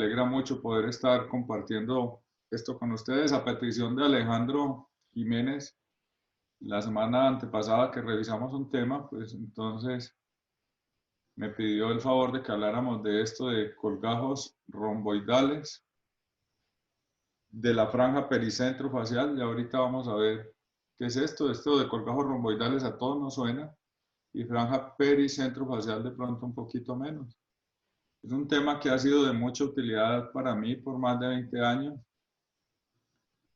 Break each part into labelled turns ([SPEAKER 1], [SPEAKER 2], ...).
[SPEAKER 1] alegra mucho poder estar compartiendo esto con ustedes a petición de Alejandro Jiménez. La semana antepasada que revisamos un tema, pues entonces me pidió el favor de que habláramos de esto de colgajos romboidales de la franja pericentro facial. Y ahorita vamos a ver qué es esto. Esto de colgajos romboidales a todos nos suena, y franja pericentro facial de pronto un poquito menos. Es un tema que ha sido de mucha utilidad para mí por más de 20 años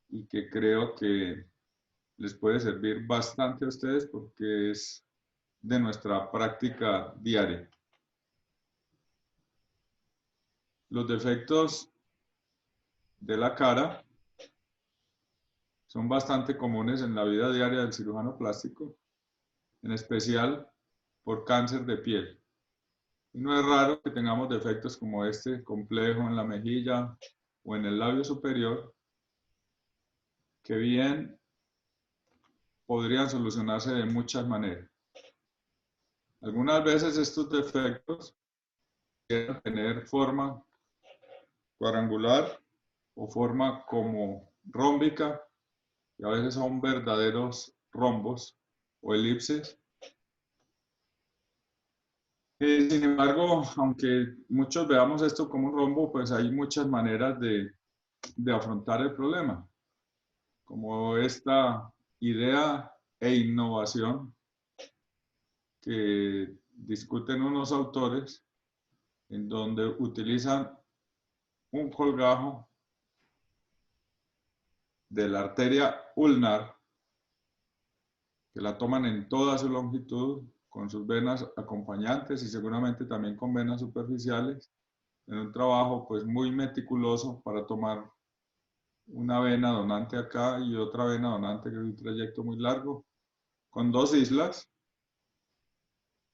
[SPEAKER 1] y que creo que les puede servir bastante a ustedes porque es de nuestra práctica diaria. Los defectos de la cara son bastante comunes en la vida diaria del cirujano plástico, en especial por cáncer de piel. Y no es raro que tengamos defectos como este complejo en la mejilla o en el labio superior, que bien podrían solucionarse de muchas maneras. Algunas veces estos defectos pueden tener forma cuadrangular o forma como rómbica, y a veces son verdaderos rombos o elipses. Sin embargo, aunque muchos veamos esto como un rombo, pues hay muchas maneras de afrontar el problema, como esta idea e innovación que discuten unos autores, en donde utilizan un colgajo de la arteria ulnar, que la toman en toda su longitud, con sus venas acompañantes y seguramente también con venas superficiales, en un trabajo pues muy meticuloso para tomar una vena donante acá y otra vena donante, que es un trayecto muy largo, con dos islas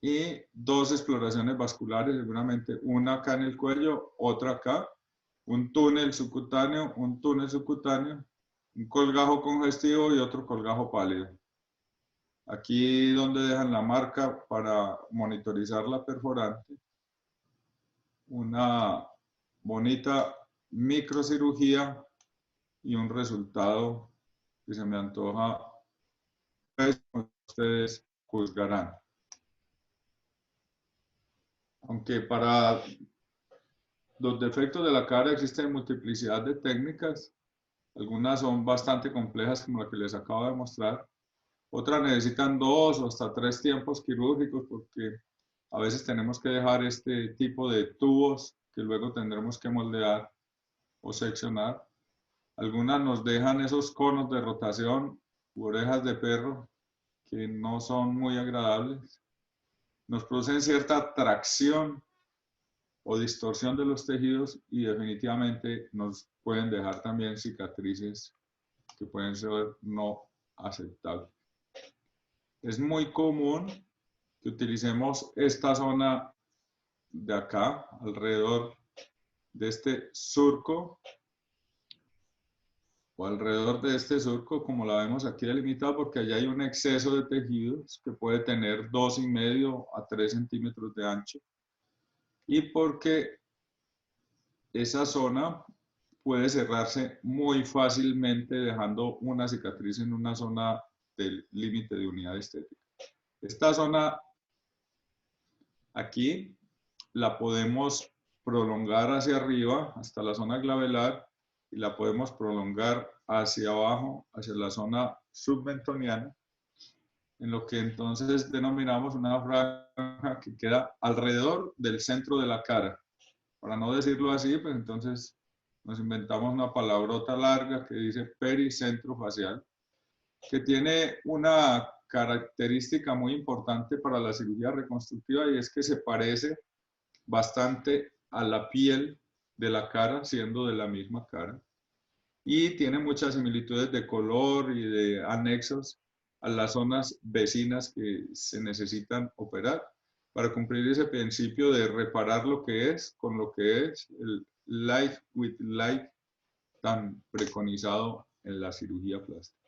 [SPEAKER 1] y dos exploraciones vasculares, seguramente una acá en el cuello, otra acá, un túnel subcutáneo, un colgajo congestivo y otro colgajo pálido. Aquí donde dejan la marca para monitorizar la perforante, una bonita microcirugía y un resultado que se me antoja, pues, ustedes juzgarán. Aunque para los defectos de la cara existen multiplicidad de técnicas, algunas son bastante complejas como la que les acabo de mostrar, otras necesitan 2 o hasta 3 tiempos quirúrgicos porque a veces tenemos que dejar este tipo de tubos que luego tendremos que moldear o seccionar. Algunas nos dejan esos conos de rotación u orejas de perro que no son muy agradables. Nos producen cierta tracción o distorsión de los tejidos y definitivamente nos pueden dejar también cicatrices que pueden ser no aceptables. Es muy común que utilicemos esta zona de acá, alrededor de este surco, o alrededor de este surco, como la vemos aquí delimitado, porque allá hay un exceso de tejidos que puede tener 2,5 a 3 centímetros de ancho, y porque esa zona puede cerrarse muy fácilmente dejando una cicatriz en una zona del límite de unidad estética. Esta zona aquí la podemos prolongar hacia arriba hasta la zona glabelar y la podemos prolongar hacia abajo, hacia la zona submentoniana, en lo que entonces denominamos una franja que queda alrededor del centro de la cara. Para no decirlo así, pues entonces nos inventamos una palabrota larga que dice pericentro facial, que tiene una característica muy importante para la cirugía reconstructiva, y es que se parece bastante a la piel de la cara, siendo de la misma cara, y tiene muchas similitudes de color y de anexos a las zonas vecinas que se necesitan operar para cumplir ese principio de reparar lo que es con lo que es, el like with like tan preconizado en la cirugía plástica.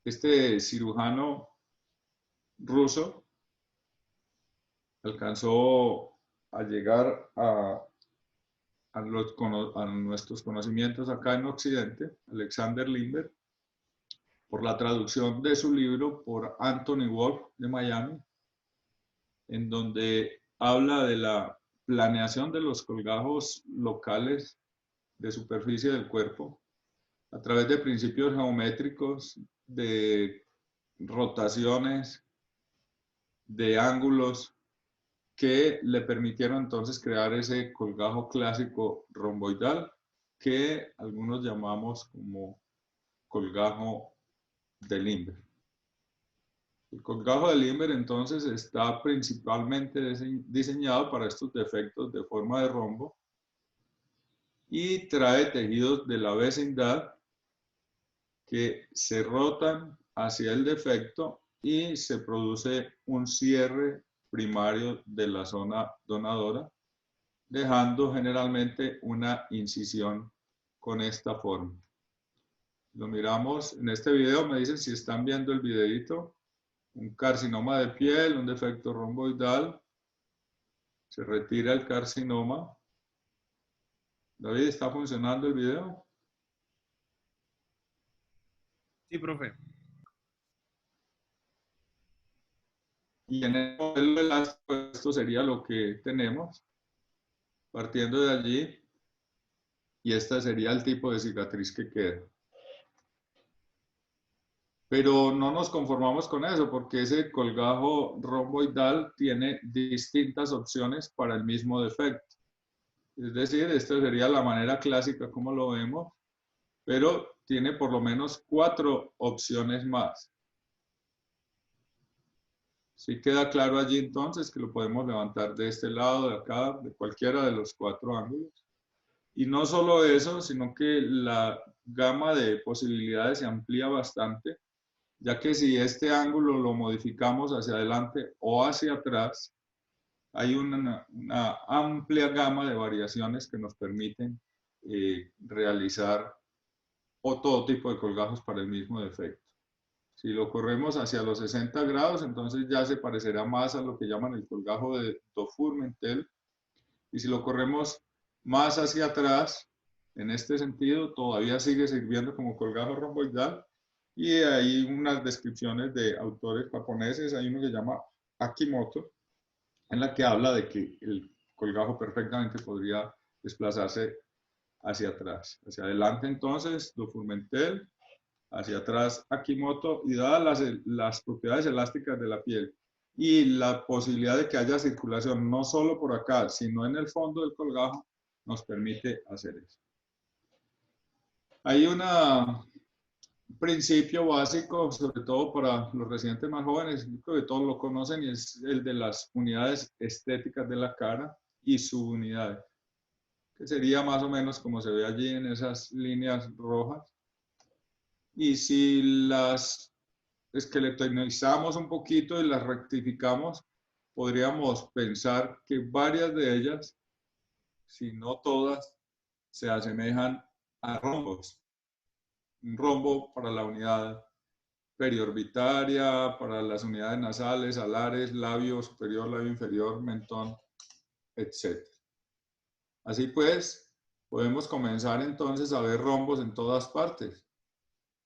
[SPEAKER 1] Este cirujano ruso alcanzó a llegar a a nuestros conocimientos acá en Occidente, Alexander Lindbergh, por la traducción de su libro por Anthony Wolf de Miami, en donde habla de la planeación de los colgajos locales de superficie del cuerpo a través de principios geométricos, de rotaciones, de ángulos que le permitieron entonces crear ese colgajo clásico romboidal que algunos llamamos como colgajo de Lindbergh. El colgajo de Lindbergh entonces está principalmente diseñado para estos defectos de forma de rombo y trae tejidos de la vecindad que se rotan hacia el defecto y se produce un cierre primario de la zona donadora, dejando generalmente una incisión con esta forma. Lo miramos en este video, me dicen si están viendo el videito. Un carcinoma de piel, un defecto romboidal, se retira el carcinoma. David, ¿está funcionando el video?
[SPEAKER 2] Sí, profe.
[SPEAKER 1] Y en el modelo elástico esto sería lo que tenemos, partiendo de allí, y este sería el tipo de cicatriz que queda. Pero no nos conformamos con eso, porque ese colgajo romboidal tiene distintas opciones para el mismo defecto. Es decir, esta sería la manera clásica como lo vemos, pero tiene por lo menos 4 opciones más. ¿Sí queda claro allí entonces que lo podemos levantar de este lado, de acá, de cualquiera de los 4 ángulos? Y no solo eso, sino que la gama de posibilidades se amplía bastante, ya que si este ángulo lo modificamos hacia adelante o hacia atrás, hay una amplia gama de variaciones que nos permiten realizar todo tipo de colgajos para el mismo defecto. Si lo corremos hacia los 60 grados, entonces ya se parecerá más a lo que llaman el colgajo de Dufour-Mentel. Y si lo corremos más hacia atrás, en este sentido, todavía sigue sirviendo como colgajo romboidal. Y hay unas descripciones de autores japoneses, hay uno que se llama Akimoto, en la que habla de que el colgajo perfectamente podría desplazarse hacia atrás. Hacia adelante entonces, Dufour-Mentel, hacia atrás Akimoto, y dadas las propiedades elásticas de la piel y la posibilidad de que haya circulación no solo por acá, sino en el fondo del colgajo, nos permite hacer eso. Hay un principio básico, sobre todo para los residentes más jóvenes, creo que todos lo conocen, y es el de las unidades estéticas de la cara y subunidades, que sería más o menos como se ve allí en esas líneas rojas. Y si las esqueletonizamos un poquito y las rectificamos, podríamos pensar que varias de ellas, si no todas, se asemejan a rombos. Un rombo para la unidad periorbitaria, para las unidades nasales, alares, labio superior, labio inferior, mentón, etc. Así pues, podemos comenzar entonces a ver rombos en todas partes.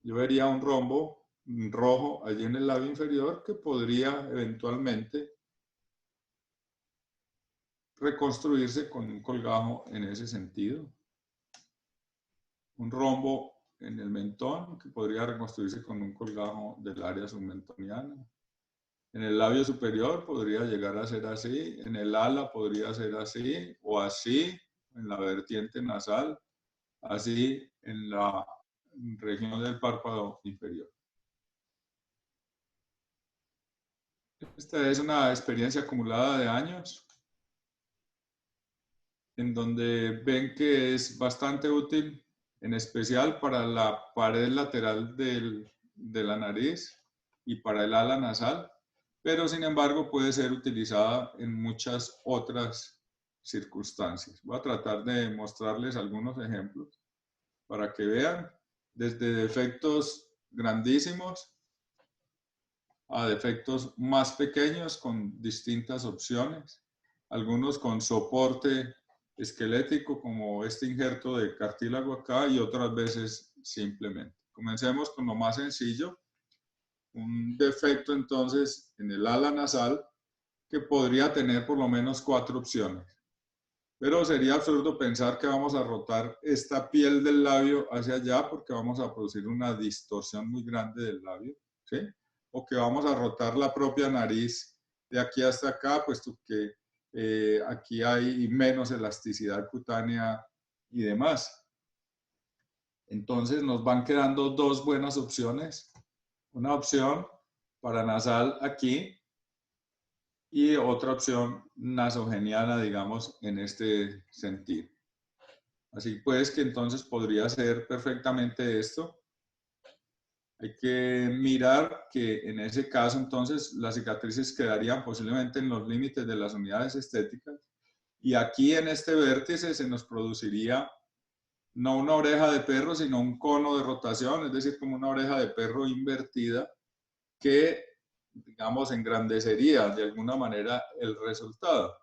[SPEAKER 1] Yo vería un rombo rojo allí en el labio inferior que podría eventualmente reconstruirse con un colgajo en ese sentido. Un rombo en el mentón que podría reconstruirse con un colgajo del área submentoniana. En el labio superior podría llegar a ser así, en el ala podría ser así o así, en la vertiente nasal, así en la región del párpado inferior. Esta es una experiencia acumulada de años, en donde ven que es bastante útil, en especial para la pared lateral de la nariz y para el ala nasal, pero sin embargo puede ser utilizada en muchas otras circunstancias. Voy a tratar de mostrarles algunos ejemplos para que vean, desde defectos grandísimos a defectos más pequeños con distintas opciones, algunos con soporte esquelético como este injerto de cartílago acá y otras veces simplemente. Comencemos con lo más sencillo, un defecto entonces en el ala nasal que podría tener por lo menos 4 opciones. Pero sería absurdo pensar que vamos a rotar esta piel del labio hacia allá porque vamos a producir una distorsión muy grande del labio, ¿sí? O que vamos a rotar la propia nariz de aquí hasta acá, puesto que aquí hay menos elasticidad cutánea y demás. Entonces nos van quedando dos buenas opciones. Una opción paranasal aquí y otra opción nasogeniana, digamos, en este sentido. Así pues que entonces podría ser perfectamente esto. Hay que mirar que en ese caso entonces las cicatrices quedarían posiblemente en los límites de las unidades estéticas y aquí en este vértice se nos produciría no una oreja de perro, sino un cono de rotación, es decir, como una oreja de perro invertida que, digamos, engrandecería de alguna manera el resultado,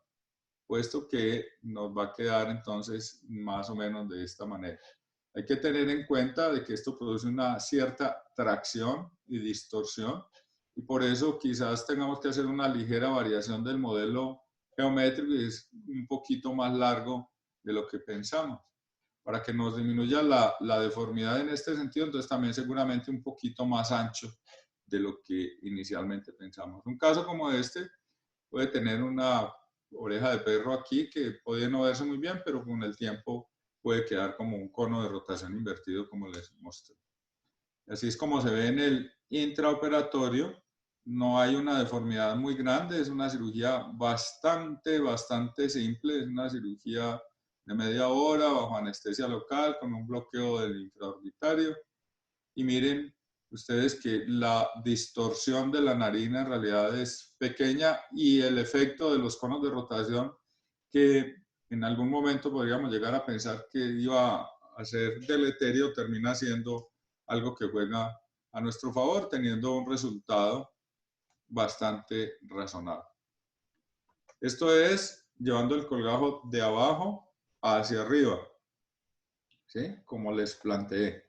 [SPEAKER 1] puesto que nos va a quedar entonces más o menos de esta manera. Hay que tener en cuenta de que esto produce una cierta tracción y distorsión y por eso quizás tengamos que hacer una ligera variación del modelo geométrico y es un poquito más largo de lo que pensamos. Para que nos disminuya la deformidad en este sentido, entonces también seguramente un poquito más ancho de lo que inicialmente pensamos. Un caso como este puede tener una oreja de perro aquí que puede no verse muy bien, pero con el tiempo puede quedar como un cono de rotación invertido como les mostré. Así es como se ve en el intraoperatorio. No hay una deformidad muy grande, es una cirugía bastante simple, es una cirugía de media hora bajo anestesia local con un bloqueo del infraorbitario. Y miren ustedes que la distorsión de la narina en realidad es pequeña y el efecto de los conos de rotación que en algún momento podríamos llegar a pensar que iba a ser deleterio termina siendo algo que juega a nuestro favor teniendo un resultado bastante razonable. Esto es llevando el colgajo de abajo hacia arriba, ¿sí? Como les planteé.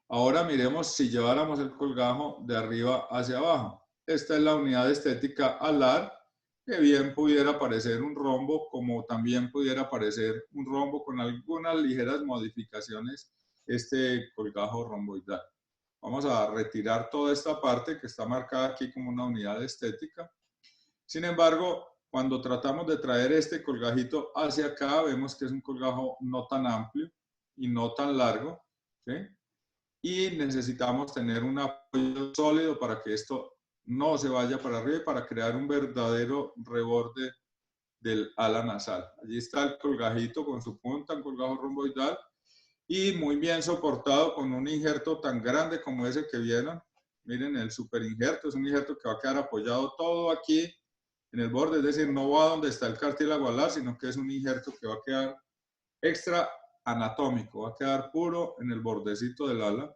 [SPEAKER 1] Ahora miremos si lleváramos el colgajo de arriba hacia abajo. Esta es la unidad estética alar, que bien pudiera parecer un rombo, como también pudiera parecer un rombo con algunas ligeras modificaciones, este colgajo romboidal. Vamos a retirar toda esta parte que está marcada aquí como una unidad estética. Sin embargo, cuando tratamos de traer este colgajito hacia acá, vemos que es un colgajo no tan amplio y no tan largo, ¿sí? Y necesitamos tener un apoyo sólido para que esto no se vaya para arriba y para crear un verdadero reborde del ala nasal. Allí está el colgajito con su punta, un colgajo romboidal y muy bien soportado con un injerto tan grande como ese que vieron. Miren el super injerto, es un injerto que va a quedar apoyado todo aquí en el borde, es decir, no va donde está el cartílago alar, sino que es un injerto que va a quedar extra anatómico, va a quedar puro en el bordecito del ala.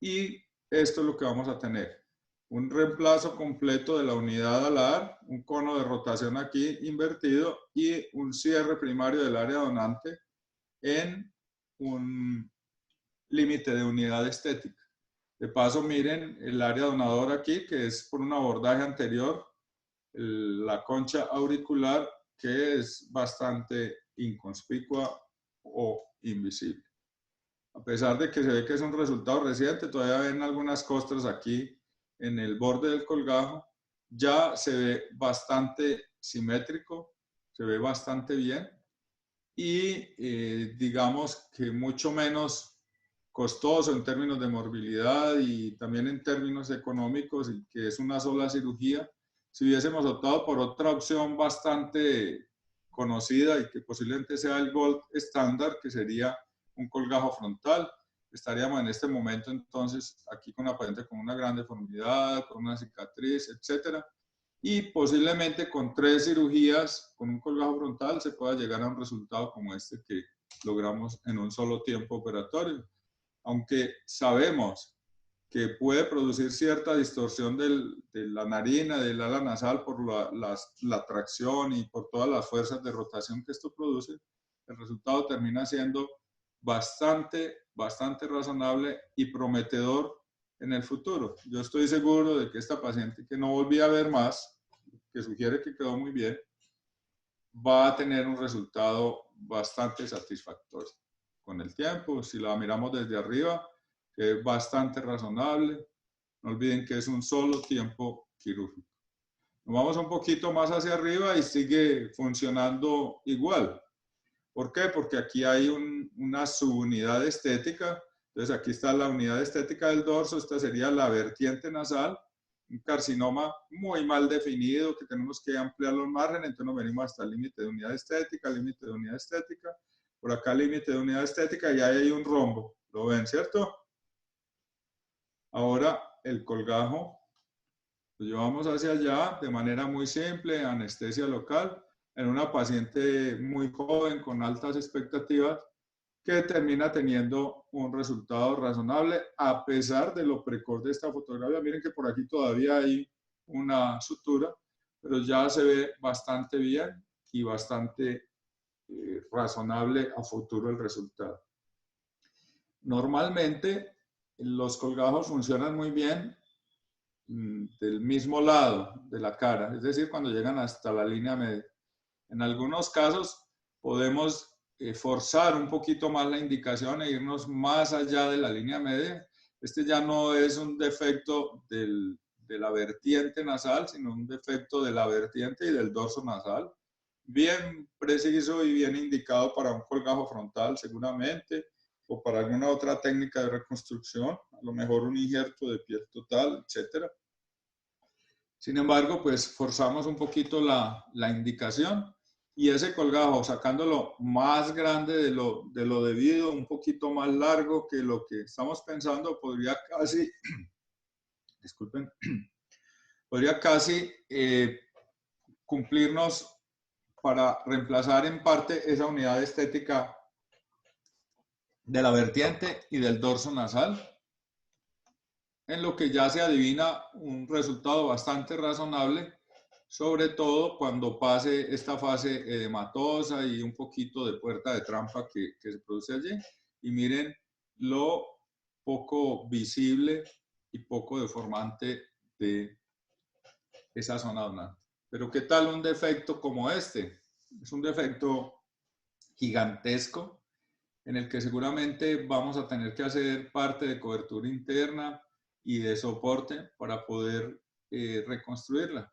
[SPEAKER 1] Y esto es lo que vamos a tener. Un reemplazo completo de la unidad alar, un cono de rotación aquí invertido y un cierre primario del área donante en un límite de unidad estética. De paso, miren el área donadora aquí, que es por un abordaje anterior, la concha auricular, que es bastante inconspicua o invisible. A pesar de que se ve que es un resultado reciente, todavía ven algunas costras aquí en el borde del colgajo. Ya se ve bastante simétrico, se ve bastante bien y digamos que mucho menos costoso en términos de morbilidad y también en términos económicos y que es una sola cirugía. Si hubiésemos optado por otra opción bastante conocida y que posiblemente sea el gold estándar, que sería un colgajo frontal, estaríamos en este momento entonces aquí con una paciente con una gran deformidad, con una cicatriz, etcétera, y posiblemente con 3 cirugías con un colgajo frontal se pueda llegar a un resultado como este que logramos en un solo tiempo operatorio. Aunque sabemos que puede producir cierta distorsión de la narina, del ala nasal por la tracción y por todas las fuerzas de rotación que esto produce, el resultado termina siendo bastante razonable y prometedor en el futuro. Yo estoy seguro de que esta paciente que no volví a ver más, que sugiere que quedó muy bien, va a tener un resultado bastante satisfactorio con el tiempo. Si la miramos desde arriba, es bastante razonable. No olviden que es un solo tiempo quirúrgico. Nos vamos un poquito más hacia arriba y sigue funcionando igual. ¿Por qué? Porque aquí hay una subunidad estética. Entonces aquí está la unidad estética del dorso. Esta sería la vertiente nasal. Un carcinoma muy mal definido que tenemos que ampliar los márgenes. Entonces nos venimos hasta el límite de unidad estética, límite de unidad estética. Por acá límite de unidad estética y ahí hay un rombo. ¿Lo ven, cierto? Ahora el colgajo lo llevamos hacia allá de manera muy simple, anestesia local, en una paciente muy joven con altas expectativas que termina teniendo un resultado razonable a pesar de lo precoz de esta fotografía. Miren que por aquí todavía hay una sutura, pero ya se ve bastante bien y bastante razonable a futuro el resultado. Normalmente los colgajos funcionan muy bien del mismo lado de la cara, es decir, cuando llegan hasta la línea media. En algunos casos podemos forzar un poquito más la indicación e irnos más allá de la línea media. Este ya no es un defecto de la vertiente nasal, sino un defecto de la vertiente y del dorso nasal. Bien preciso y bien indicado para un colgajo frontal seguramente, o para alguna otra técnica de reconstrucción, a lo mejor un injerto de piel total, etcétera. Sin embargo, pues forzamos un poquito la indicación y ese colgajo, sacándolo más grande de lo debido, un poquito más largo que lo que estamos pensando, podría casi, disculpen, podría casi cumplirnos para reemplazar en parte esa unidad estética de la vertiente y del dorso nasal, en lo que ya se adivina un resultado bastante razonable, sobre todo cuando pase esta fase edematosa y un poquito de puerta de trampa que se produce allí. Y miren lo poco visible y poco deformante de esa zona donante. Pero ¿qué tal un defecto como este? Es un defecto gigantesco en el que seguramente vamos a tener que hacer parte de cobertura interna y de soporte para poder reconstruirla.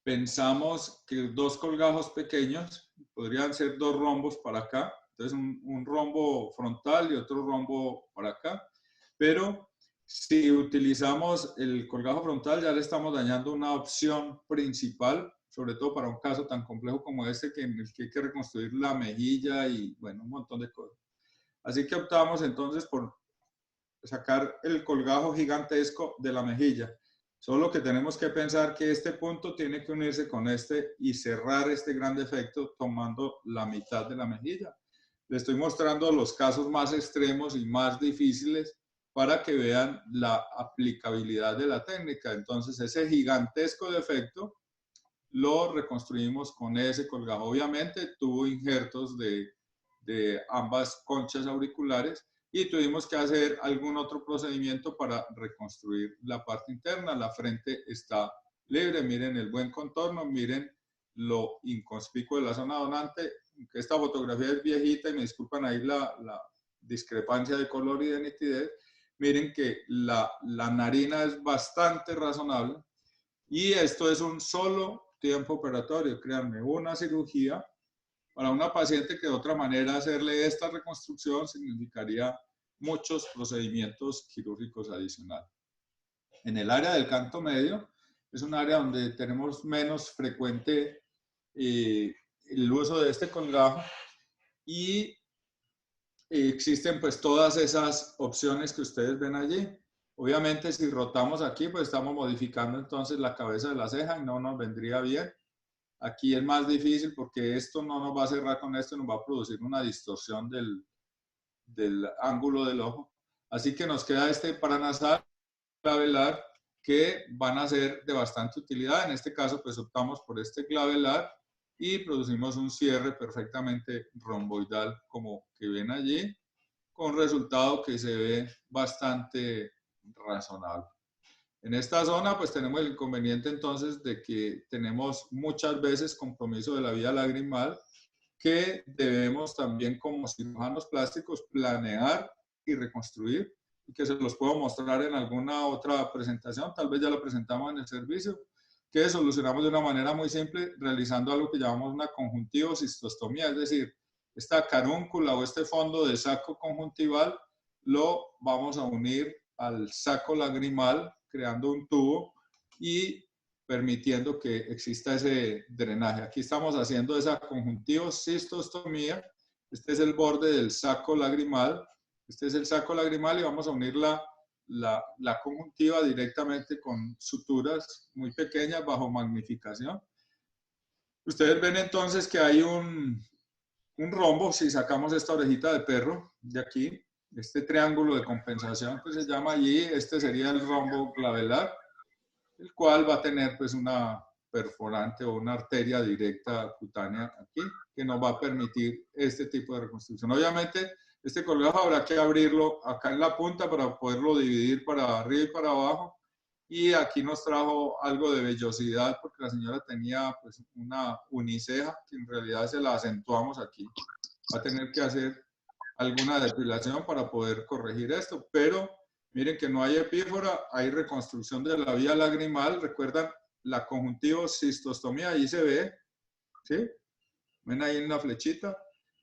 [SPEAKER 1] Pensamos que dos colgajos pequeños podrían ser dos rombos para acá, entonces un rombo frontal y otro rombo para acá, pero si utilizamos el colgajo frontal ya le estamos dañando una opción principal, sobre todo para un caso tan complejo como este, que en el que hay que reconstruir la mejilla y bueno, un montón de cosas. Así que optamos entonces por sacar el colgajo gigantesco de la mejilla. Solo que tenemos que pensar que este punto tiene que unirse con este y cerrar este gran defecto tomando la mitad de la mejilla. Les estoy mostrando los casos más extremos y más difíciles para que vean la aplicabilidad de la técnica. Entonces ese gigantesco defecto lo reconstruimos con ese colgajo. Obviamente tuvo injertos de ambas conchas auriculares y tuvimos que hacer algún otro procedimiento para reconstruir la parte interna. La frente está libre, miren el buen contorno, miren lo inconspicuo de la zona donante, que esta fotografía es viejita y me disculpan ahí la discrepancia de color y de nitidez. Miren que la narina es bastante razonable y esto es un solo tiempo operatorio, créanme, una cirugía para una paciente que de otra manera hacerle esta reconstrucción significaría muchos procedimientos quirúrgicos adicionales. En el área del canto medio es un área donde tenemos menos frecuente el uso de este colgajo y existen pues todas esas opciones que ustedes ven allí. Obviamente si rotamos aquí pues estamos modificando entonces la cabeza de la ceja y no nos vendría bien. Aquí es más difícil porque esto no nos va a cerrar con esto, nos va a producir una distorsión del ángulo del ojo. Así que nos queda este paranasal, clavelar, que van a ser de bastante utilidad. En este caso, pues optamos por este clavelar y producimos un cierre perfectamente romboidal como que ven allí, con resultado que se ve bastante razonable. En esta zona pues tenemos el inconveniente entonces de que tenemos muchas veces compromiso de la vía lagrimal que debemos también como cirujanos plásticos planear y reconstruir, y que se los puedo mostrar en alguna otra presentación, tal vez ya lo presentamos en el servicio, que solucionamos de una manera muy simple realizando algo que llamamos una conjuntivocistostomía, es decir, esta carúncula o este fondo del saco conjuntival lo vamos a unir al saco lagrimal creando un tubo y permitiendo que exista ese drenaje. Aquí estamos haciendo esa conjuntivocistostomía. Este es el borde del saco lagrimal. Este es el saco lagrimal y vamos a unir la conjuntiva directamente con suturas muy pequeñas bajo magnificación. Ustedes ven entonces que hay un rombo, si sacamos esta orejita de perro de aquí, este triángulo de compensación que se llama allí, este sería el rombo clavelar, el cual va a tener pues una perforante o una arteria directa cutánea aquí, que nos va a permitir este tipo de reconstrucción. Obviamente, este colgajo habrá que abrirlo acá en la punta para poderlo dividir para arriba y para abajo. Y aquí nos trajo algo de vellosidad porque la señora tenía pues una uniceja que en realidad se la acentuamos aquí. Va a tener que hacer alguna depilación para poder corregir esto, pero miren que no hay epífora, hay reconstrucción de la vía lagrimal. ¿Recuerdan la conjuntivocistostomía? Ahí se ve, ¿sí? Ven ahí en la flechita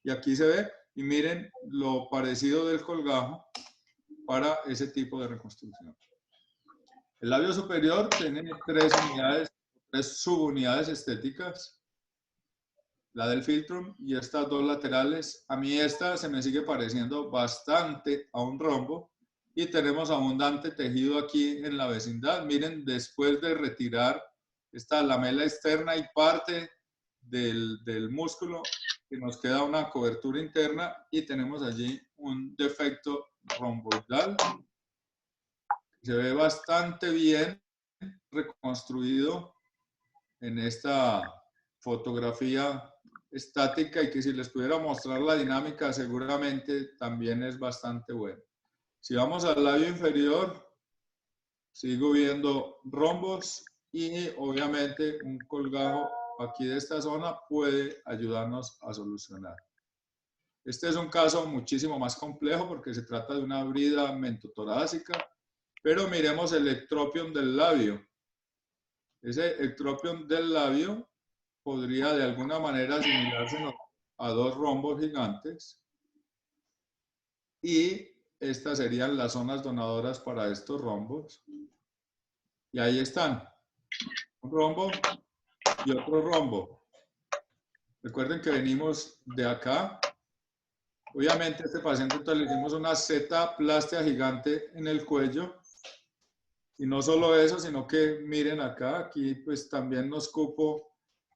[SPEAKER 1] y aquí se ve. Y miren lo parecido del colgajo para ese tipo de reconstrucción. El labio superior tiene tres subunidades estéticas. La del filtrum y estas dos laterales. A mí esta se me sigue pareciendo bastante a un rombo y tenemos abundante tejido aquí en la vecindad. Miren, después de retirar esta lamela externa y parte del músculo, que nos queda una cobertura interna y tenemos allí un defecto romboidal. Se ve bastante bien reconstruido en esta fotografía estática y que si les pudiera mostrar la dinámica seguramente también es bastante bueno. Si vamos al labio inferior, sigo viendo rombos y obviamente un colgajo aquí de esta zona puede ayudarnos a solucionar. Este es un caso muchísimo más complejo porque se trata de una brida mentotorácica, pero miremos el ectropion del labio. Ese ectropion del labio podría de alguna manera asimilarse a dos rombos gigantes y estas serían las zonas donadoras para estos rombos. Y ahí están, un rombo y otro rombo. Recuerden que venimos de acá. Obviamente a este paciente entonces le hicimos una Z-plastia gigante en el cuello. Y no solo eso, sino que miren acá, aquí pues también nos cupo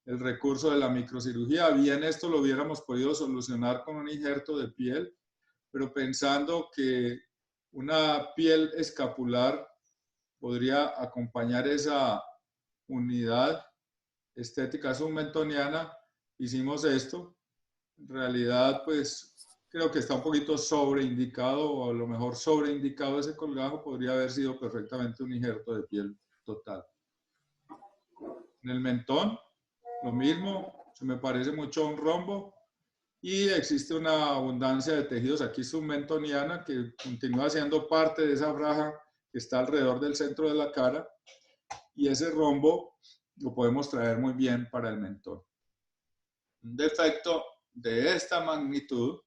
[SPEAKER 1] el recurso de la microcirugía. Bien, esto lo hubiéramos podido solucionar con un injerto de piel, pero pensando que una piel escapular podría acompañar esa unidad estética submentoniana, hicimos esto. En realidad, pues creo que está un poquito sobreindicado, o a lo mejor sobreindicado ese colgajo, podría haber sido perfectamente un injerto de piel total. En el mentón, lo mismo, se me parece mucho a un rombo y existe una abundancia de tejidos aquí submentoniana que continúa siendo parte de esa franja que está alrededor del centro de la cara y ese rombo lo podemos traer muy bien para el mentón. Un defecto de esta magnitud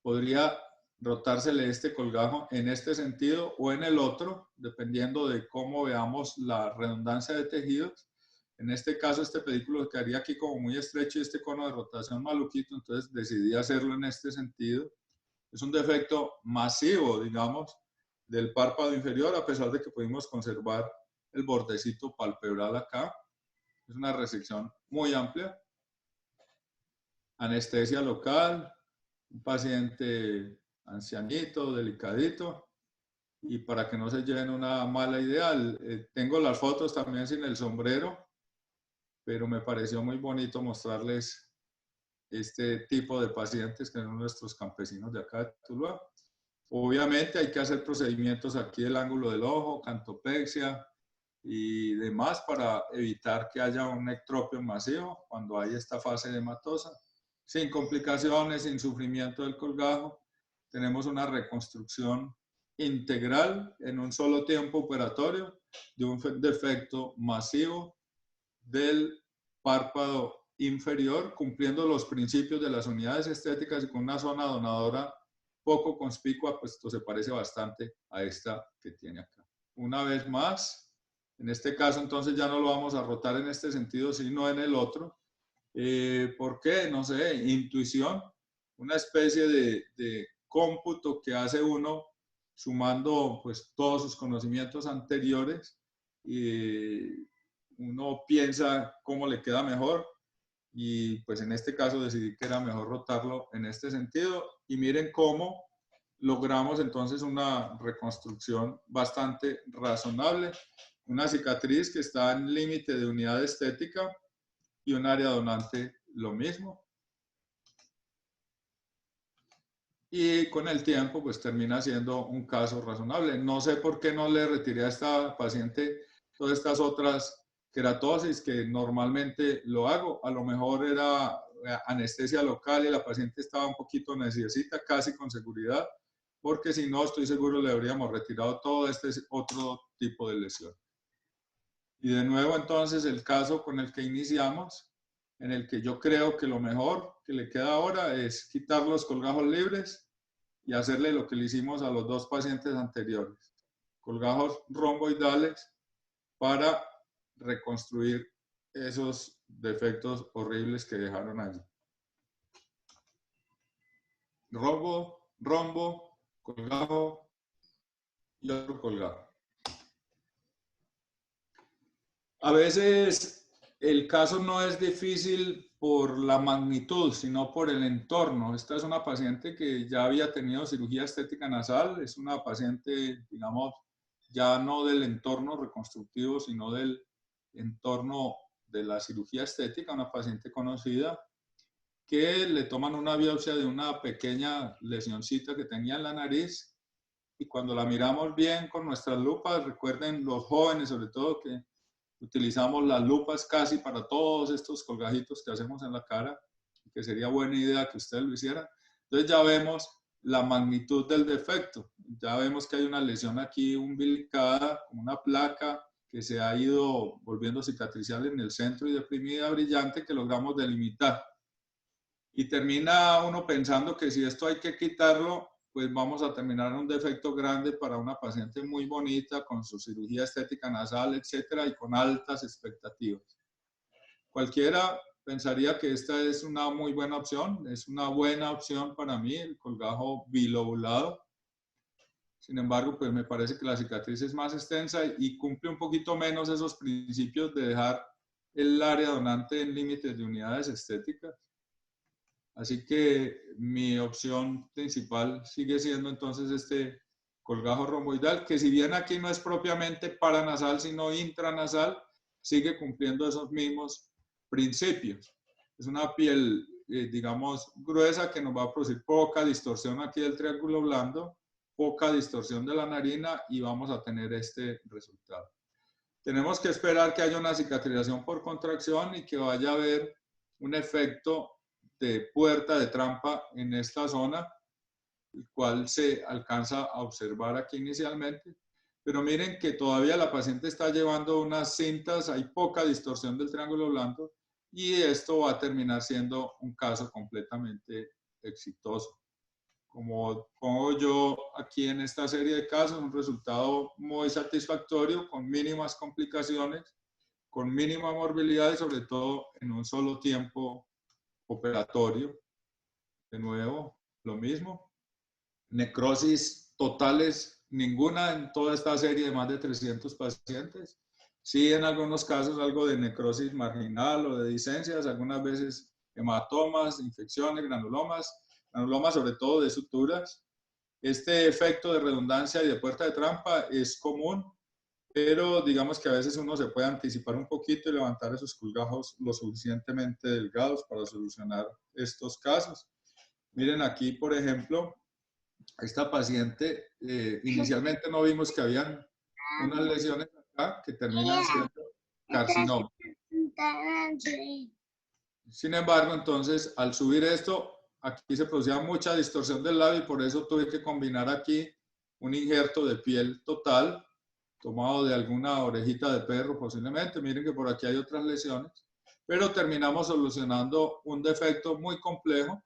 [SPEAKER 1] podría rotársele este colgajo en este sentido o en el otro, dependiendo de cómo veamos la redundancia de tejidos. En este caso, este pedículo quedaría aquí como muy estrecho y este cono de rotación maluquito, entonces decidí hacerlo en este sentido. Es un defecto masivo, digamos, del párpado inferior, a pesar de que pudimos conservar el bordecito palpebral acá. Es una resección muy amplia. Anestesia local, un paciente ancianito, delicadito, y para que no se lleven una mala idea, tengo las fotos también sin el sombrero, pero me pareció muy bonito mostrarles este tipo de pacientes que son nuestros campesinos de acá de Tuluá. Obviamente hay que hacer procedimientos aquí del ángulo del ojo, cantopexia y demás para evitar que haya un ectropio masivo cuando hay esta fase hematosa. Sin complicaciones, sin sufrimiento del colgajo, tenemos una reconstrucción integral en un solo tiempo operatorio de un defecto masivo del párpado inferior, cumpliendo los principios de las unidades estéticas y con una zona donadora poco conspicua, pues esto se parece bastante a esta que tiene acá. Una vez más, en este caso entonces ya no lo vamos a rotar en este sentido, sino en el otro. ¿Por qué? No sé, intuición, una especie de cómputo que hace uno sumando pues todos sus conocimientos anteriores y uno piensa cómo le queda mejor y pues en este caso decidí que era mejor rotarlo en este sentido y miren cómo logramos entonces una reconstrucción bastante razonable, una cicatriz que está en límite de unidad estética y un área donante lo mismo. Y con el tiempo pues termina siendo un caso razonable. No sé por qué no le retiré a esta paciente todas estas otras queratosis que normalmente lo hago. A lo mejor era anestesia local y la paciente estaba un poquito necesita, casi con seguridad, porque si no estoy seguro le habríamos retirado todo este otro tipo de lesión. Y de nuevo entonces el caso con el que iniciamos, en el que yo creo que lo mejor que le queda ahora es quitar los colgajos libres y hacerle lo que le hicimos a los dos pacientes anteriores, colgajos romboidales para reconstruir esos defectos horribles que dejaron allí. Rombo, rombo, colgajo y otro colgajo. A veces el caso no es difícil por la magnitud, sino por el entorno. Esta es una paciente que ya había tenido cirugía estética nasal, es una paciente, digamos, ya no del entorno reconstructivo, sino del entorno de la cirugía estética, una paciente conocida, que le toman una biopsia de una pequeña lesioncita que tenía en la nariz y cuando la miramos bien con nuestras lupas, recuerden los jóvenes sobre todo que utilizamos las lupas casi para todos estos colgajitos que hacemos en la cara, que sería buena idea que ustedes lo hicieran. Entonces ya vemos la magnitud del defecto. Ya vemos que hay una lesión aquí umbilicada, como una placa que se ha ido volviendo cicatricial en el centro y deprimida brillante que logramos delimitar. Y termina uno pensando que si esto hay que quitarlo, pues vamos a terminar un defecto grande para una paciente muy bonita, con su cirugía estética nasal, etcétera, y con altas expectativas. Cualquiera pensaría que esta es una muy buena opción, es una buena opción para mí, el colgajo bilobulado. Sin embargo, pues me parece que la cicatriz es más extensa y cumple un poquito menos esos principios de dejar el área donante en límites de unidades estéticas. Así que mi opción principal sigue siendo entonces este colgajo romboidal, que si bien aquí no es propiamente paranasal, sino intranasal, sigue cumpliendo esos mismos principios. Es una piel, digamos, gruesa que nos va a producir poca distorsión aquí del triángulo blando, poca distorsión de la narina y vamos a tener este resultado. Tenemos que esperar que haya una cicatrización por contracción y que vaya a haber un efecto de puerta de trampa en esta zona, el cual se alcanza a observar aquí inicialmente. Pero miren que todavía la paciente está llevando unas cintas, hay poca distorsión del triángulo blando y esto va a terminar siendo un caso completamente exitoso. Como pongo yo aquí en esta serie de casos, un resultado muy satisfactorio, con mínimas complicaciones, con mínima morbilidad y sobre todo en un solo tiempo operatorio. De nuevo, lo mismo. Necrosis totales, ninguna en toda esta serie de más de 300 pacientes. Sí, en algunos casos algo de necrosis marginal o de disencias, algunas veces hematomas, infecciones, granulomas sobre todo de suturas. Este efecto de redundancia y de puerta de trampa es común pero digamos que a veces uno se puede anticipar un poquito y levantar esos colgajos lo suficientemente delgados para solucionar estos casos. Miren aquí, por ejemplo, esta paciente, inicialmente no vimos que habían unas lesiones acá que terminan siendo carcinoma. Sin embargo, entonces, al subir esto, aquí se producía mucha distorsión del labio y por eso tuve que combinar aquí un injerto de piel total, tomado de alguna orejita de perro posiblemente. Miren que por aquí hay otras lesiones, pero terminamos solucionando un defecto muy complejo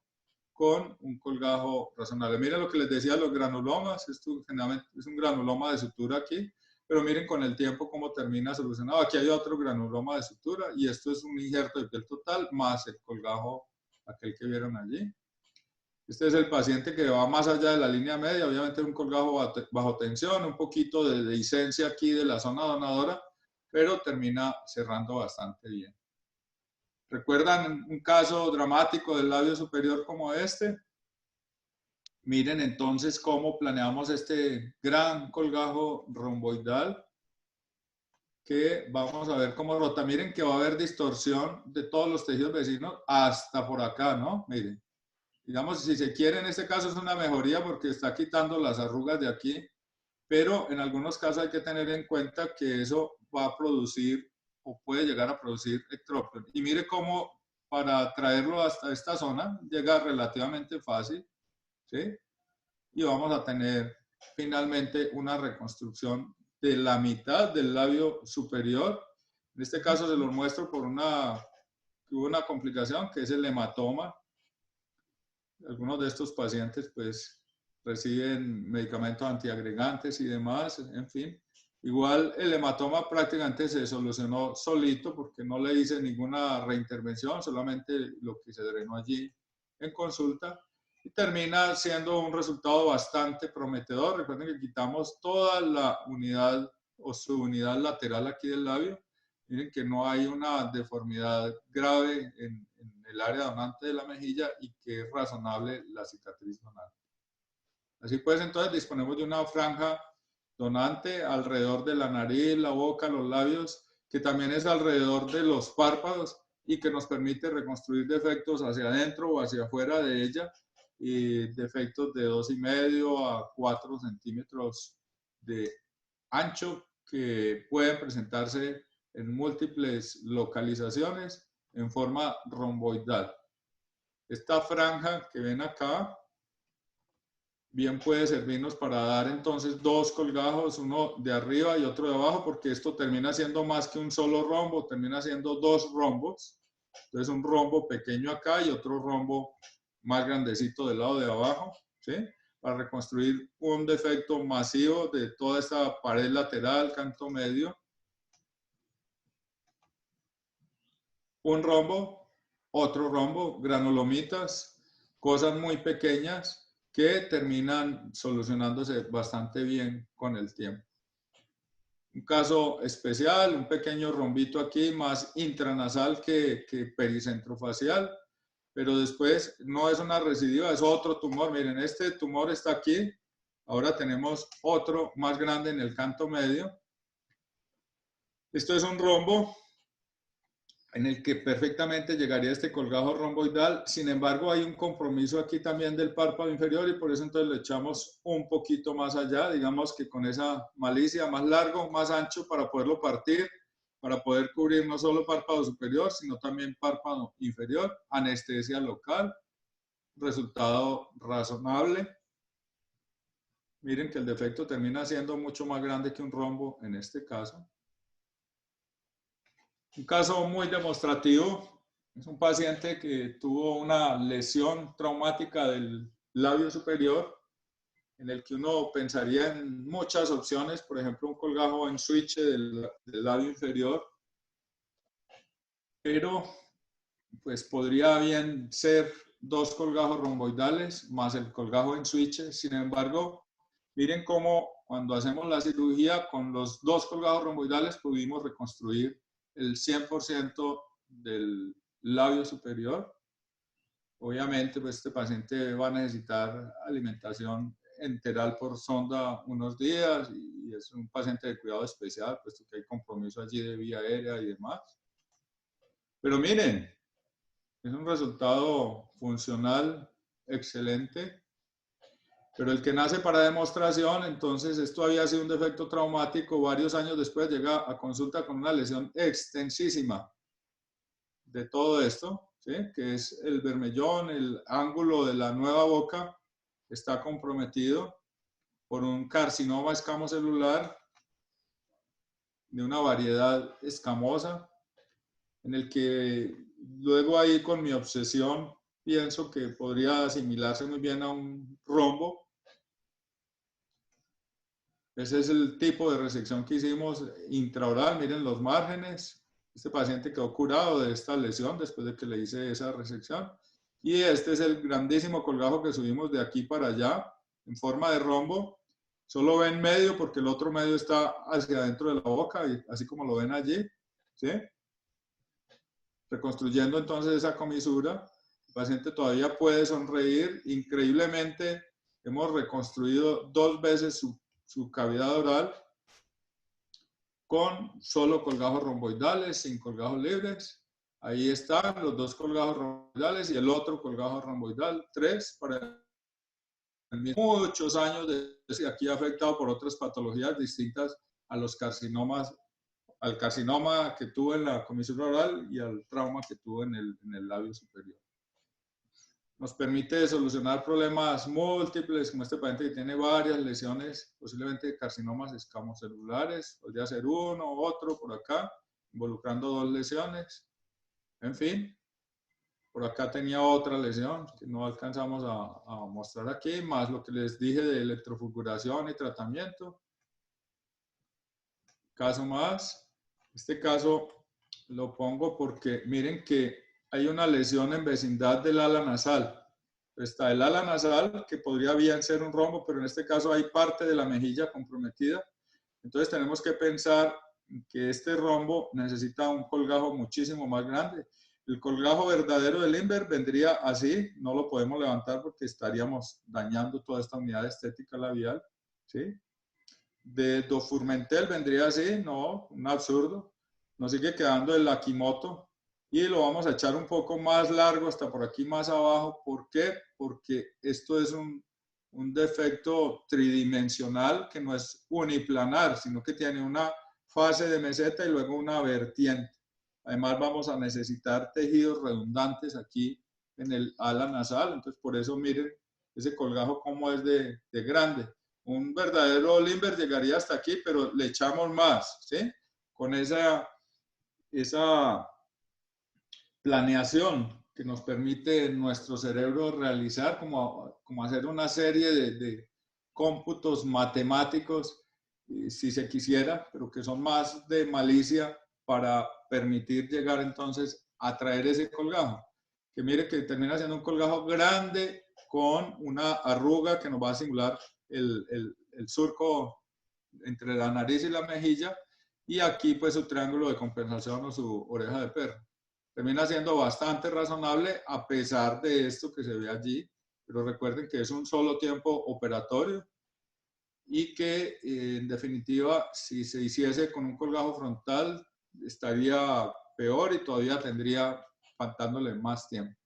[SPEAKER 1] con un colgajo razonable. Miren lo que les decía, los granulomas, esto generalmente es un granuloma de sutura aquí, pero miren con el tiempo cómo termina solucionado. Aquí hay otro granuloma de sutura y esto es un injerto de piel total más el colgajo, aquel que vieron allí. Este es el paciente que va más allá de la línea media, obviamente un colgajo bajo tensión, un poquito de dehiscencia aquí de la zona donadora, pero termina cerrando bastante bien. ¿Recuerdan un caso dramático del labio superior como este? Miren entonces cómo planeamos este gran colgajo romboidal que vamos a ver cómo rota. Miren que va a haber distorsión de todos los tejidos vecinos hasta por acá, ¿no? Miren, digamos, si se quiere, en este caso es una mejoría porque está quitando las arrugas de aquí, pero en algunos casos hay que tener en cuenta que eso va a producir o puede llegar a producir ectrópion. Y mire cómo para traerlo hasta esta zona llega relativamente fácil, ¿sí? Y vamos a tener finalmente una reconstrucción de la mitad del labio superior. En este caso se los muestro por una complicación que es el hematoma. Algunos de estos pacientes pues reciben medicamentos antiagregantes y demás, en fin. Igual el hematoma prácticamente se solucionó solito porque no le hice ninguna reintervención, solamente lo que se drenó allí en consulta. Y termina siendo un resultado bastante prometedor. Recuerden que quitamos toda la unidad o subunidad lateral aquí del labio. Miren que no hay una deformidad grave en el área donante de la mejilla y que es razonable la cicatriz donante. Así pues, entonces disponemos de una franja donante alrededor de la nariz, la boca, los labios, que también es alrededor de los párpados y que nos permite reconstruir defectos hacia adentro o hacia afuera de ella, y defectos de 2,5 a 4 centímetros de ancho que pueden presentarse en múltiples localizaciones en forma romboidal. Esta franja que ven acá bien puede servirnos para dar entonces dos colgajos, uno de arriba y otro de abajo, porque esto termina siendo más que un solo rombo, termina siendo dos rombos. Entonces un rombo pequeño acá y otro rombo más grandecito del lado de abajo, ¿sí? Para reconstruir un defecto masivo de toda esta pared lateral, canto medio. Un rombo, otro rombo, granulomitas, cosas muy pequeñas que terminan solucionándose bastante bien con el tiempo. Un caso especial, un pequeño rombito aquí, más intranasal que pericentrofacial, pero después no es una recidiva, es otro tumor. Miren, este tumor está aquí, ahora tenemos otro más grande en el canto medio. Esto es un rombo en el que perfectamente llegaría este colgajo romboidal. Sin embargo, hay un compromiso aquí también del párpado inferior y por eso entonces le echamos un poquito más allá, digamos que con esa malicia, más largo, más ancho para poderlo partir, para poder cubrir no solo párpado superior, sino también párpado inferior, anestesia local, resultado razonable. Miren que el defecto termina siendo mucho más grande que un rombo en este caso. Un caso muy demostrativo, es un paciente que tuvo una lesión traumática del labio superior, en el que uno pensaría en muchas opciones, por ejemplo, un colgajo en switch del labio inferior, pero pues podría bien ser dos colgajos romboidales más el colgajo en switch. Sin embargo, miren cómo cuando hacemos la cirugía con los dos colgajos romboidales pudimos reconstruir el 100% del labio superior. Obviamente, pues este paciente va a necesitar alimentación enteral por sonda unos días y y es un paciente de cuidado especial, puesto que hay compromiso allí de vía aérea y demás. Pero miren, es un resultado funcional excelente. Pero el que nace para demostración, entonces esto había sido un defecto traumático, varios años después llega a consulta con una lesión extensísima de todo esto, ¿sí? Que es el bermellón, el ángulo de la nueva boca está comprometido por un carcinoma escamocelular de una variedad escamosa, en el que luego ahí con mi obsesión pienso que podría asimilarse muy bien a un rombo. Ese es el tipo de resección que hicimos intraoral. Miren los márgenes. Este paciente quedó curado de esta lesión después de que le hice esa resección. Y este es el grandísimo colgajo que subimos de aquí para allá en forma de rombo. Solo ven medio porque el otro medio está hacia adentro de la boca, y así como lo ven allí, ¿sí? Reconstruyendo entonces esa comisura. El paciente todavía puede sonreír. Increíblemente, hemos reconstruido 2 veces su cavidad oral con solo colgajos romboidales, sin colgajos libres. Ahí están los 2 colgajos romboidales y el otro colgajo romboidal, 3 para muchos años de aquí afectado por otras patologías distintas a los carcinomas, al carcinoma que tuve en la comisura oral y al trauma que tuve en el labio superior. Nos permite solucionar problemas múltiples, como este paciente que tiene varias lesiones, posiblemente carcinomas escamocelulares, podría ser uno u otro por acá, involucrando 2 lesiones. En fin, por acá tenía otra lesión que no alcanzamos a mostrar aquí, más lo que les dije de electrofulguración y tratamiento. Caso más, este caso lo pongo porque miren que hay una lesión en vecindad del ala nasal. Está el ala nasal, que podría bien ser un rombo, pero en este caso hay parte de la mejilla comprometida. Entonces tenemos que pensar que este rombo necesita un colgajo muchísimo más grande. El colgajo verdadero del Limber vendría así, no lo podemos levantar porque estaríamos dañando toda esta unidad estética labial, ¿sí? De Dofurmentel vendría así, no, un absurdo. Nos sigue quedando el Akimoto y lo vamos a echar un poco más largo hasta por aquí más abajo. ¿Por qué? Porque esto es un defecto tridimensional que no es uniplanar, sino que tiene una fase de meseta y luego una vertiente. Además vamos a necesitar tejidos redundantes aquí en el ala nasal, entonces por eso miren ese colgajo como es de grande. Un verdadero Limber llegaría hasta aquí, pero le echamos más, ¿sí? Con esa planeación que nos permite nuestro cerebro realizar, como hacer una serie de cómputos matemáticos, si se quisiera, pero que son más de malicia para permitir llegar entonces a traer ese colgajo. Que mire que termina siendo un colgajo grande con una arruga que nos va a simular el surco entre la nariz y la mejilla, y aquí pues su triángulo de compensación o su oreja de perro. Termina siendo bastante razonable a pesar de esto que se ve allí, pero recuerden que es un solo tiempo operatorio y que en definitiva si se hiciese con un colgajo frontal estaría peor y todavía tendría faltándole más tiempo.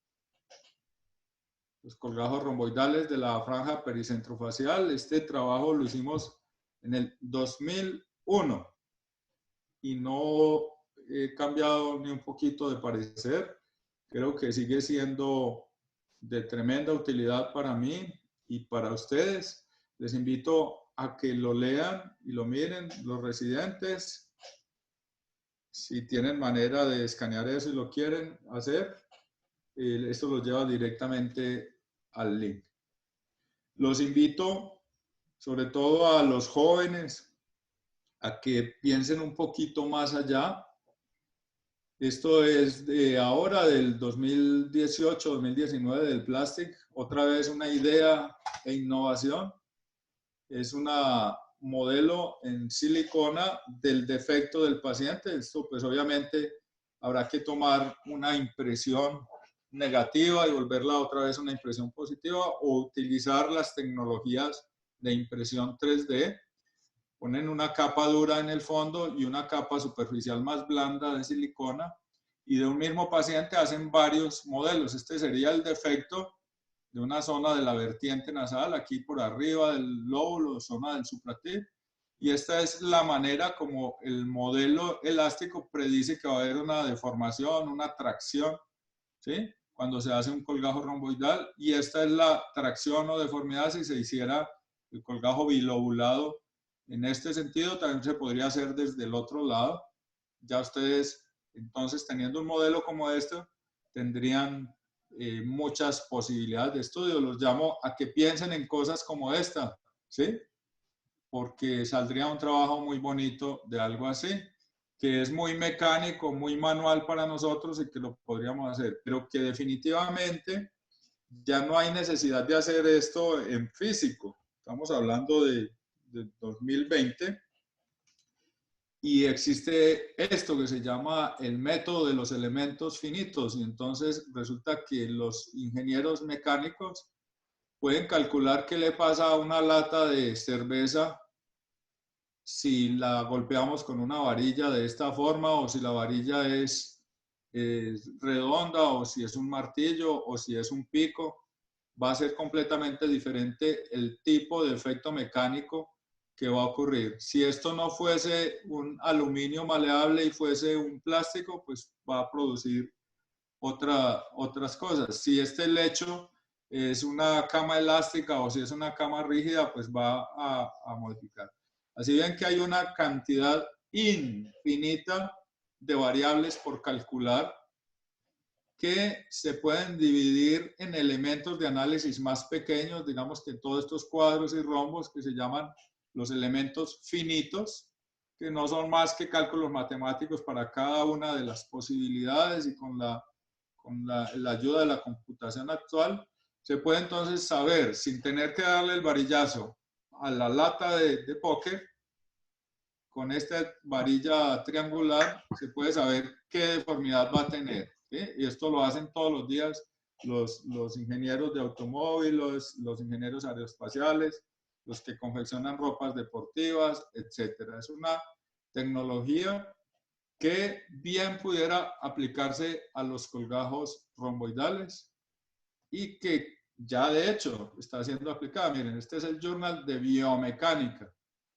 [SPEAKER 1] Los colgajos romboidales de la franja pericentrofacial, este trabajo lo hicimos en el 2001 y no he cambiado ni un poquito de parecer. Creo que sigue siendo de tremenda utilidad para mí y para ustedes. Les invito a que lo lean y lo miren los residentes. Si tienen manera de escanear eso y lo quieren hacer, esto los lleva directamente al link. Los invito, sobre todo a los jóvenes, a que piensen un poquito más allá. Esto es de ahora, del 2018-2019, del Plastic. Otra vez una idea e innovación. Es una modelo en silicona del defecto del paciente. Esto pues obviamente habrá que tomar una impresión negativa y volverla otra vez una impresión positiva o utilizar las tecnologías de impresión 3D ponen una capa dura en el fondo y una capa superficial más blanda de silicona, y de un mismo paciente hacen varios modelos. Este sería el defecto de una zona de la vertiente nasal, aquí por arriba del lóbulo, zona del supratip, y esta es la manera como el modelo elástico predice que va a haber una deformación, una tracción, ¿sí? Cuando se hace un colgajo romboidal, y esta es la tracción o deformidad si se hiciera el colgajo bilobulado. En este sentido también se podría hacer desde el otro lado. Ya ustedes, entonces, teniendo un modelo como este, tendrían muchas posibilidades de estudio. Los llamo a que piensen en cosas como esta, ¿sí? Porque saldría un trabajo muy bonito de algo así, que es muy mecánico, muy manual para nosotros y que lo podríamos hacer, pero que definitivamente ya no hay necesidad de hacer esto en físico. Estamos hablando de 2020 y existe esto que se llama el método de los elementos finitos, y entonces resulta que los ingenieros mecánicos pueden calcular qué le pasa a una lata de cerveza si la golpeamos con una varilla de esta forma, o si la varilla es redonda, o si es un martillo, o si es un pico. Va a ser completamente diferente el tipo de efecto mecánico que va a ocurrir. Si esto no fuese un aluminio maleable y fuese un plástico, pues va a producir otras cosas. Si este lecho es una cama elástica o si es una cama rígida, pues va a modificar. Así ven que hay una cantidad infinita de variables por calcular que se pueden dividir en elementos de análisis más pequeños, digamos que todos estos cuadros y rombos que se llaman los elementos finitos, que no son más que cálculos matemáticos para cada una de las posibilidades, y con la ayuda de la computación actual, se puede entonces saber, sin tener que darle el varillazo a la lata de póker, con esta varilla triangular se puede saber qué deformidad va a tener, ¿sí? Y esto lo hacen todos los días los ingenieros de automóviles, los ingenieros aeroespaciales, los que confeccionan ropas deportivas, etc. Es una tecnología que bien pudiera aplicarse a los colgajos romboidales y que ya de hecho está siendo aplicada. Miren, este es el Journal de Biomecánica.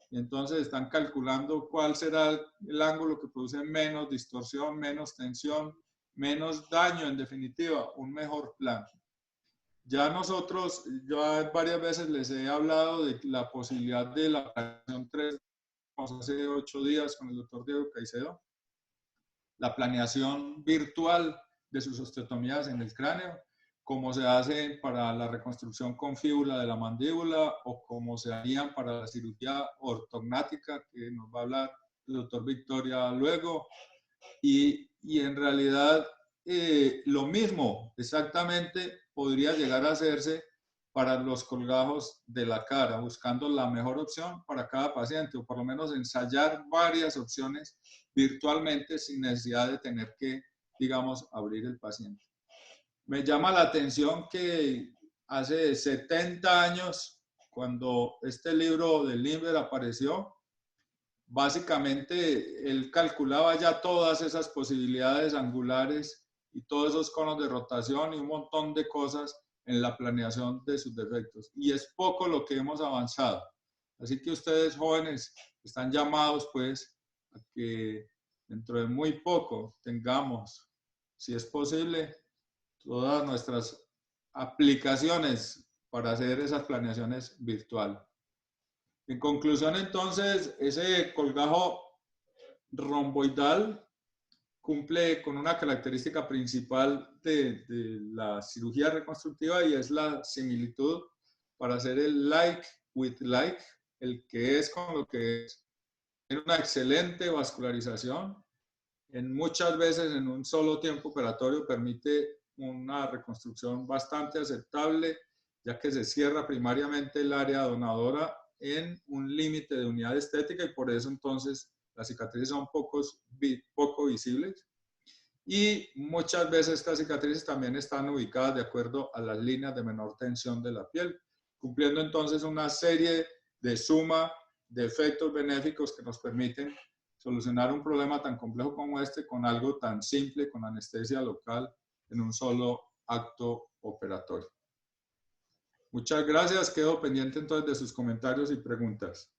[SPEAKER 1] Y entonces están calculando cuál será el ángulo que produce menos distorsión, menos tensión, menos daño, en definitiva, un mejor plan. Ya nosotros, yo varias veces les he hablado de la posibilidad de la planeación 3D, hace 8 días con el doctor Diego Caicedo, la planeación virtual de sus osteotomías en el cráneo, como se hace para la reconstrucción con fíbula de la mandíbula, o como se harían para la cirugía ortognática, que nos va a hablar el doctor Victoria luego. Y en realidad lo mismo exactamente podría llegar a hacerse para los colgajos de la cara, buscando la mejor opción para cada paciente, o por lo menos ensayar varias opciones virtualmente sin necesidad de tener que, digamos, abrir el paciente. Me llama la atención que hace 70 años, cuando este libro de Limber apareció, básicamente él calculaba ya todas esas posibilidades angulares y todos esos conos de rotación y un montón de cosas en la planeación de sus defectos. Y es poco lo que hemos avanzado. Así que ustedes jóvenes están llamados pues a que dentro de muy poco tengamos, si es posible, todas nuestras aplicaciones para hacer esas planeaciones virtuales. En conclusión, entonces, ese colgajo romboidal cumple con una característica principal de la cirugía reconstructiva, y es la similitud para hacer el like with like, el que es con lo que es. Tiene una excelente vascularización. Muchas veces en un solo tiempo operatorio permite una reconstrucción bastante aceptable, ya que se cierra primariamente el área donadora en un límite de unidad estética, y por eso entonces las cicatrices son poco visibles. Y muchas veces estas cicatrices también están ubicadas de acuerdo a las líneas de menor tensión de la piel, cumpliendo entonces una serie de suma de efectos benéficos que nos permiten solucionar un problema tan complejo como este con algo tan simple, con anestesia local, en un solo acto operatorio. Muchas gracias. Quedo pendiente entonces de sus comentarios y preguntas.